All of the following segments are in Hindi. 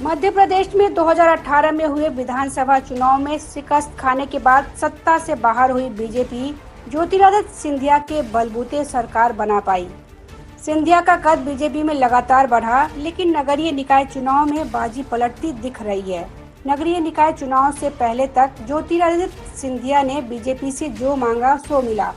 मध्य प्रदेश में 2018 में हुए विधानसभा चुनाव में शिकस्त खाने के बाद सत्ता से बाहर हुई बीजेपी ज्योतिरादित्य सिंधिया के बलबूते सरकार बना पाई। सिंधिया का कद बीजेपी में लगातार बढ़ा, लेकिन नगरीय निकाय चुनाव में बाजी पलटती दिख रही है। नगरीय निकाय चुनाव से पहले तक ज्योतिरादित्य सिंधिया ने बीजेपी से जो मांगा सो मिला।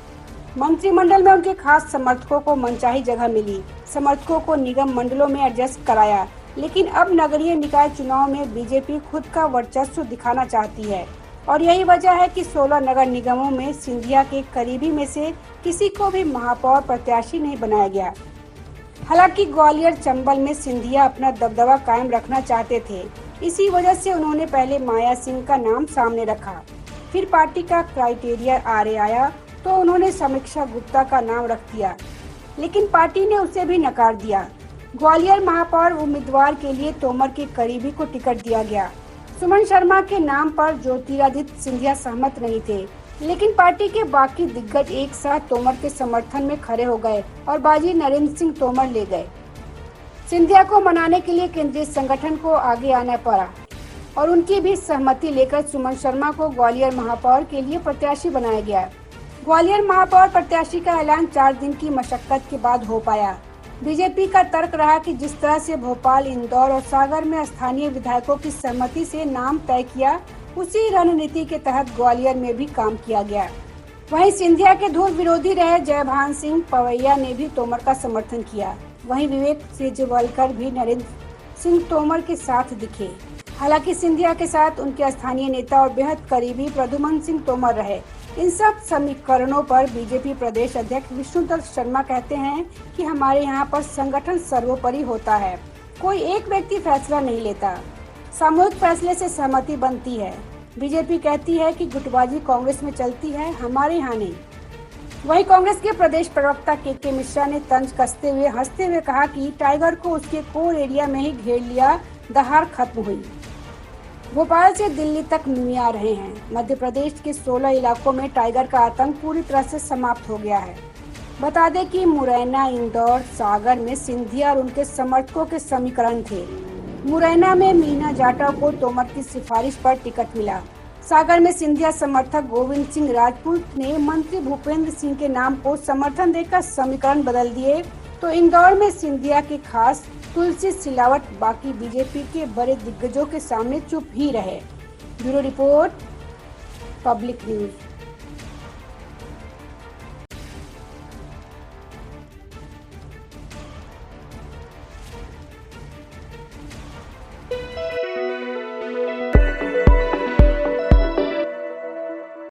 मंत्रिमंडल में उनके खास समर्थकों को मनचाही जगह मिली, समर्थकों को निगम मंडलों में एडजस्ट कराया। लेकिन अब नगरीय निकाय चुनाव में बीजेपी खुद का वर्चस्व दिखाना चाहती है और यही वजह है कि 16 नगर निगमों में सिंधिया के करीबी में से किसी को भी महापौर प्रत्याशी नहीं बनाया गया। हालांकि ग्वालियर चंबल में सिंधिया अपना दबदबा कायम रखना चाहते थे। इसी वजह से उन्होंने पहले माया सिंह का नाम सामने रखा। फिर पार्टी का क्राइटेरिया आगे आया तो उन्होंने समीक्षा गुप्ता का नाम रख दिया, लेकिन पार्टी ने उसे भी नकार दिया। ग्वालियर महापौर उम्मीदवार के लिए तोमर के करीबी को टिकट दिया गया। सुमन शर्मा के नाम पर ज्योतिरादित्य सिंधिया सहमत नहीं थे, लेकिन पार्टी के बाकी दिग्गज एक साथ तोमर के समर्थन में खड़े हो गए और बाजी नरेंद्र सिंह तोमर ले गए। सिंधिया को मनाने के लिए केंद्रीय संगठन को आगे आना पड़ा और उनकी भी सहमति लेकर सुमन शर्मा को ग्वालियर महापौर के लिए प्रत्याशी बनाया गया। ग्वालियर महापौर प्रत्याशी का ऐलान 4 दिन की मशक्कत के बाद हो पाया। बीजेपी का तर्क रहा कि जिस तरह से भोपाल, इंदौर और सागर में स्थानीय विधायकों की सहमति से नाम तय किया, उसी रणनीति के तहत ग्वालियर में भी काम किया गया। वहीं सिंधिया के धूल विरोधी रहे जयभान सिंह पवैया ने भी तोमर का समर्थन किया। वहीं विवेक सेजवलकर भी नरेंद्र सिंह तोमर के साथ दिखे। हालांकि सिंधिया के साथ उनके स्थानीय नेता और बेहद करीबी प्रद्युम्न सिंह तोमर रहे। इन सब समीकरणों पर बीजेपी प्रदेश अध्यक्ष विष्णुदत्त शर्मा कहते हैं कि हमारे यहाँ पर संगठन सर्वोपरि होता है, कोई एक व्यक्ति फैसला नहीं लेता, सामूहिक फैसले से सहमति बनती है। बीजेपी कहती है कि गुटबाजी कांग्रेस में चलती है, हमारे यहाँ नहीं। वहीं कांग्रेस के प्रदेश प्रवक्ता के मिश्रा ने तंज कसते हुए हंसते हुए कहा कि टाइगर को उसके कोर एरिया में ही घेर लिया, दहाड़ खत्म हुई। भोपाल से दिल्ली तक मिमिया रहे हैं। मध्य प्रदेश के 16 इलाकों में टाइगर का आतंक पूरी तरह से समाप्त हो गया है। बता दें कि मुरैना, इंदौर, सागर में सिंधिया और उनके समर्थकों के समीकरण थे। मुरैना में मीना जाटव को तोमर की सिफारिश पर टिकट मिला। सागर में सिंधिया समर्थक गोविंद सिंह राजपूत ने मंत्री भूपेंद्र सिंह के नाम को समर्थन देकर समीकरण बदल दिए, तो इंदौर में सिंधिया के खास तुलसी सिलावट बाकी बीजेपी के बड़े दिग्गजों के सामने चुप ही रहे। Bureau report, public news.